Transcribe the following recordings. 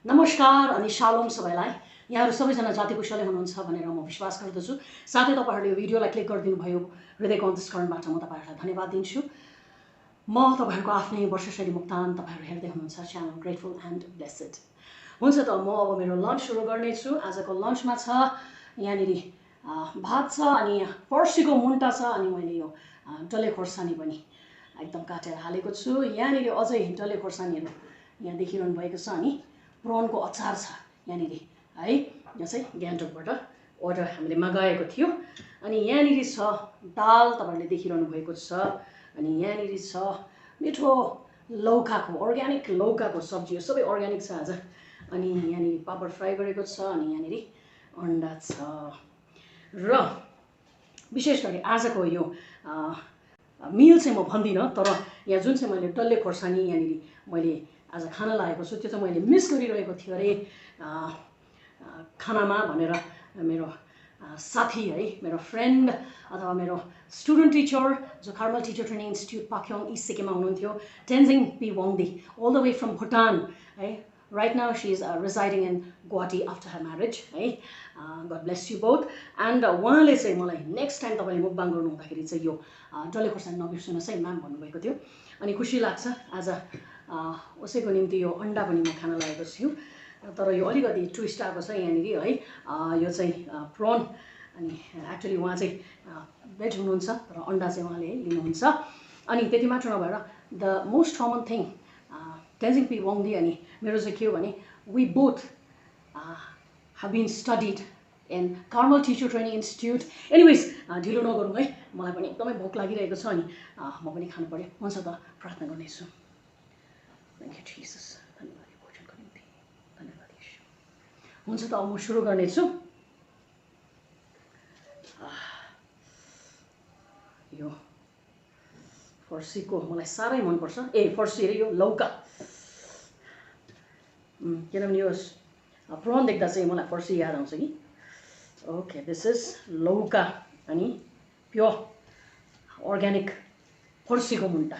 नमस्कार अनि शालोम सबैलाई। यहाँहरु सबैजना जाति कुशलै हुनुहुन्छ भनेर म विश्वास गर्दछु। साथै तपाईहरुले यो भिडियोलाई क्लिक गरिदिनु भयो हृदयको अन्तस्करणबाट म तपाईहरुलाई धन्यवाद दिन्छु। म तपाईहरुको आफ्नै वर्षा शैली मुक्तान, तपाईहरु हेर्दै हुनुहुन्छ च्यानल ग्रेटफुल एन्ड ब्लेस्ड। हुन्छ त म अब मेरो लन्च सुरु गर्नेछु। आजको लन्चमा छ यहाँनिर भात छ अनि फर्सीको मुन्टा छ अनि मैले यो डल्ले खोर्सानी पनि एकदम काटेर हालेको छु। यहाँनिर अझै डल्ले खोर्सानीहरु यहाँ देखिरहनु भएको छ अनि प्रनको अचार छ यहाँनिर है। यो चाहिँ ग्यान्टोकबाट अर्डर हामीले मगाएको थियो। अनि यहाँनिर छ दाल तपाईहरुले देखिरहनु भएको छ। अनि यहाँनिर छ मिठो लौकाको अर्ग्यानिक लौकाको सब्जी, यो सबै अर्ग्यानिक छ आज। अनि यहाँनिर पापड फ्राई गरेको छ अनि यहाँनिर अन्डा छ। र विशेष गरी आजको यो मिल चाहिँ म भन्दिनँ, तर यहाँ जुन चाहिँ मैले डल्ले खोर्सानी यहाँनिर मैले आज खाना लागेको छु त्यो चाहिँ मैले मिस गरिरहेको थियो अरे खानामा भनेर मेरो साथी है, मेरो फ्रेन्ड अथवा मेरो स्टुडेन्ट टिचर जो Carmel teacher training institute Pakyong East सिक्किममा हुनुहुन्थ्यो, Tenzing P Wangdi, all the way from Bhutan है। Right now she is residing in Guwahati after her marriage है। God bless you both. And उहाँले चाहिँ मलाई नेक्स्ट टाइम तपाईँले मुकबाङ गर्नु हुँदाखेरि चाहिँ यो डल्ले खोर्सानी नबिर्सनुहोस् है म्याम भन्नुभएको थियो। अनि खुसी लाग्छ आज उसैको निम्ति यो अन्डा पनि म खान लागेको छु। तर यो अलिकति ट्विस्ट आएको छ यहाँनिर है। यो चाहिँ प्रन अनि एक्चुअली उहाँ चाहिँ भेज हुनुहुन्छ तर अन्डा चाहिँ उहाँले लिनुहुन्छ। अनि त्यति मात्र नभएर the most common thing Tenzing P Wangdi अनि मेरो चाहिँ के हो भने we both have been studied in Carmel teacher training institute. Anyways ढिलो नगरौँ है, मलाई पनि एकदमै भोक लागिरहेको छ अनि म पनि खानु पर्यो। हुन्छ त प्रार्थना गर्नेछु। थ्याङ्क यू जिसस, धन्यवाद यो भोजनको निम्ति, धन्यवाद यीशु। हुन्छ त अब म सुरु गर्नेछु। यो फर्सीको मलाई साह्रै मनपर्छ। फर्सी अरे यो लौका, किनभने यो प्रन देख्दा चाहिँ मलाई फर्सी याद आउँछ कि। ओके, दिस इज लौका अनि प्योर अर्ग्यानिक फर्सीको मुन्टा।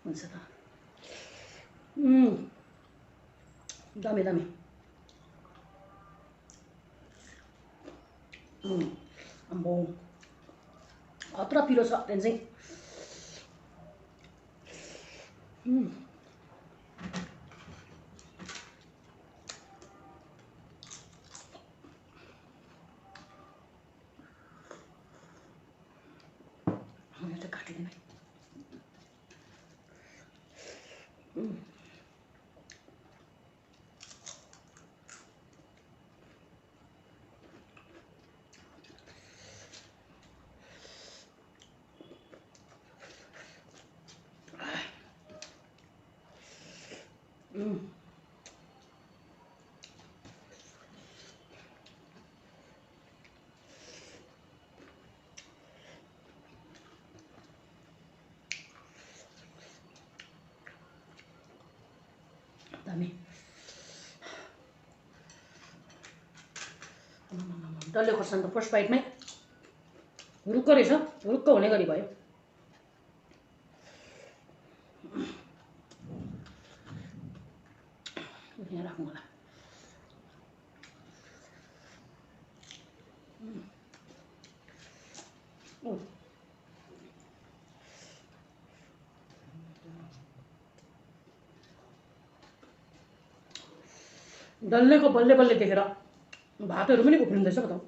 हुन्छ त दामी दामी। अम्बो अत्र पिरो छ टेन्जिङ। एउटा काटिदिनु है। दामी। डल्ले खोर्सानी त फर्स्ट बाइटमै हुरुक्क रहेछ, हुरुक्क हुने गरी भयो। यहाँ राखौँ होला। डल्लेको बल्ले बल्ले देखेर भातहरू पनि उफ्रिँदैछ बताउ।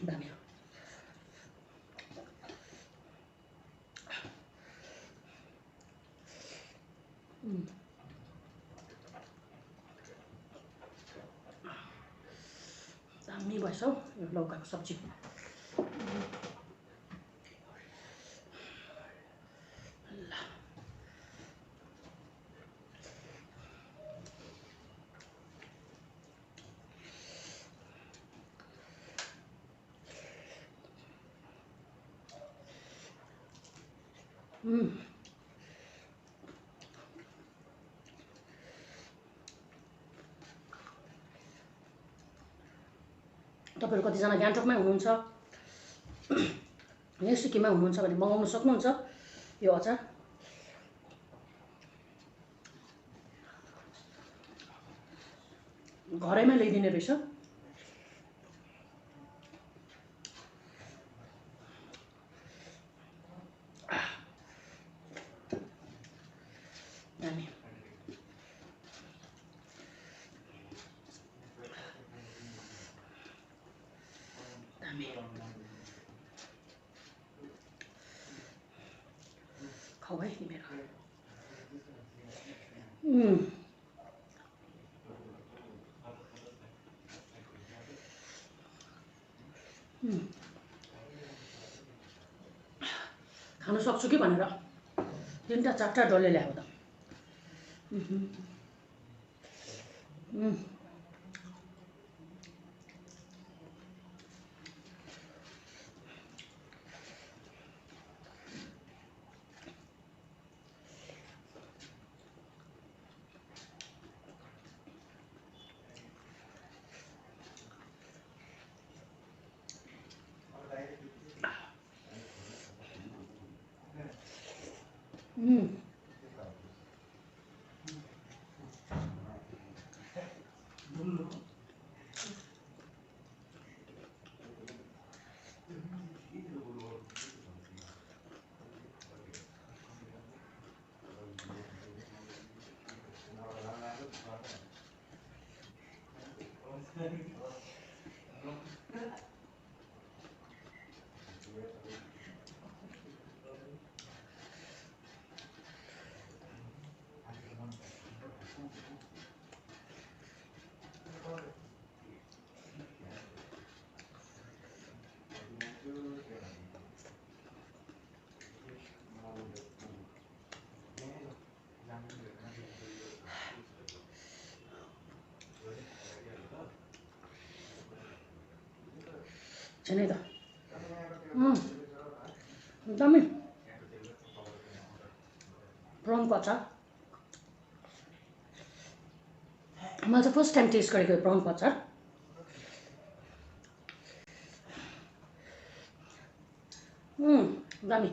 दामी। दामी भएछ हौ यो लौकाको सब्जी। तपाईहरु कतिजना ग्यान्टकमै हुनुहुन्छ या सिक्किममै हुनुहुन्छ भने मगाउन सक्नुहुन्छ यो अचार। घरैमा ल्याइदिने रहेछ। दामी दामी खाऊ है तिमीहरू। खानु सक्छु कि भनेर 3टा 4टा डल्ले ल्याएको त। छैन त दामी प्राउनको अचार। मैले चाहिँ फर्स्ट टाइम टेस्ट गरेको प्राउनको अचार। दामी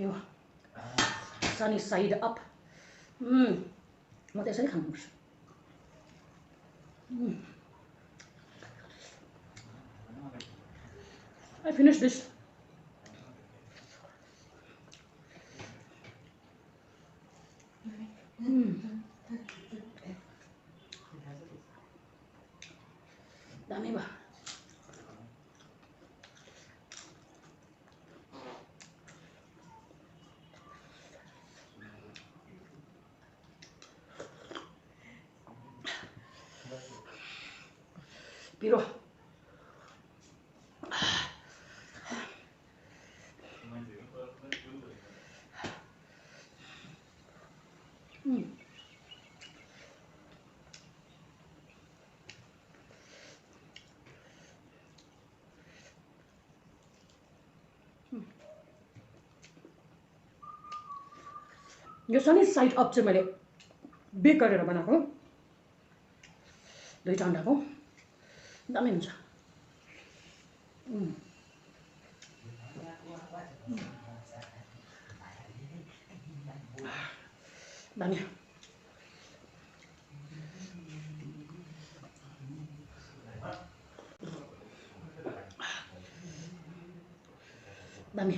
यो सनी साइड अप म त्यसरी खानुपर्छ। I finished this. दामी भयो। पिरो यो सनी साइड अप चाहिँ मैले बेक गरेर बनाएको 2टा अन्डाको दामी हुन्छ। दामी दामी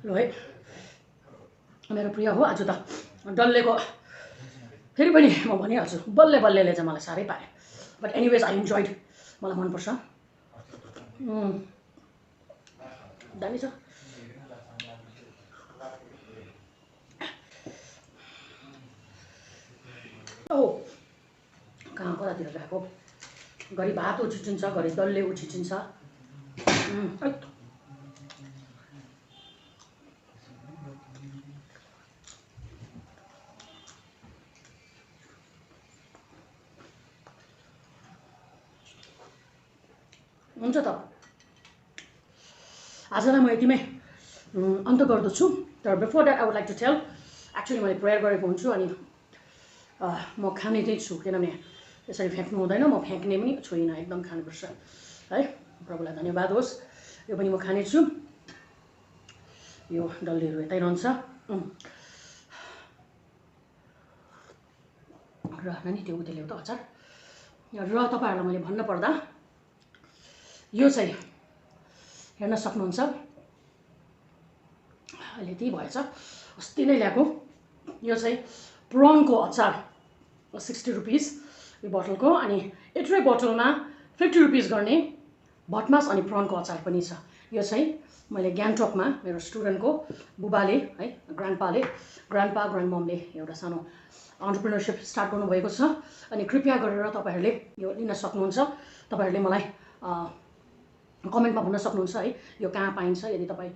ल है मेरो प्रिय हो। आज त डल्लेको फेरि पनि म भनिहाल्छु बल्ले बल्लेले चाहिँ मलाई साह्रै पाए। But anyways I enjoyed. मलाई मनपर्छ। दामी छ। कहाँ कतातिर गएको घरि भात उछिटिन्छ घरि डल्ले उछिटिन्छ। हुन्छ त आजलाई म यतिमै अन्त गर्दछु तर before that I would like to tell actually मैले प्रेयर गरेको हुन्छु अनि म खाने चाहिँ छु किनभने यसरी फ्याँक्नु हुँदैन म फ्याँक्ने पनि छुइनँ एकदम खानुपर्छ है प्रभुलाई धन्यवाद होस् यो पनि म खानेछु यो डल्लीहरू यतै रहन्छ र नानी त्यो उतै ल्याउ त अचार र तपाईँहरूलाई मैले भन्न पर्दा यो चाहिँ हेर्न सक्नुहुन्छ अहिले त्यही भएछ अस्ति नै ल्याएको यो चाहिँ प्रनको अचार 60 रुपिस यो बोतलको अनि यत्रै बोतलमा 50 रुपिस गर्ने भटमास अनि प्रनको अचार पनि छ यो चाहिँ मैले ग्याङटकमा मेरो स्टुडेन्टको बुबाले है ग्रान्डपा ग्रान्डममले एउटा सानो अन्टरप्रेन्योरसिप स्टार्ट गर्नुभएको छ अनि कृपया गरेर तपाईँहरूले यो लिन सक्नुहुन्छ तपाईँहरूले मलाई कमेन्टमा भन्न सक्नुहुन्छ है यो कहाँ पाइन्छ यदि तपाईँ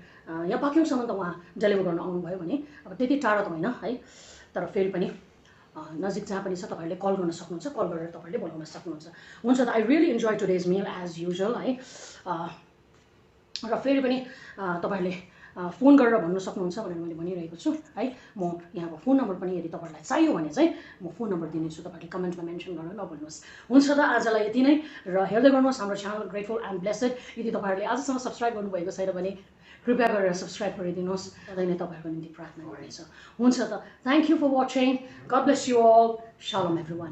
यहाँ पाक्योङसम्म त उहाँ डेलिभर गर्न आउनुभयो भने अब त्यति टाढो त होइन है तर फेरि पनि नजिक जहाँ पनि छ तपाईँहरूले कल गर्न सक्नुहुन्छ कल गरेर तपाईँहरूले बोलाउन सक्नुहुन्छ हुन्छ त I really enjoy today's meal as usual है र फेरि पनि तपाईँहरूले फोन गरेर भन्नु सक्नुहुन्छ भनेर मैले भनिरहेको छु है म यहाँको फोन नम्बर पनि यदि तपाईँहरूलाई चाहियो भने चाहिँ म फोन नम्बर दिनेछु तपाईँहरूले कमेन्टमा मेन्सन गर्न नभुल्नुहोस् हुन्छ त आजलाई यति नै र हेर्दै गर्नुहोस् हाम्रो च्यानल ग्रेटफुल एन्ड ब्लेसेड यदि तपाईँहरूले आजसम्म सब्सक्राइब गर्नुभएको छैन भने कृपया गरेर सब्सक्राइब गरिदिनुहोस् सधैँ नै तपाईँहरूको निम्ति प्रार्थना गर्नेछ हुन्छ त thank you for watching God bless you all shalom everyone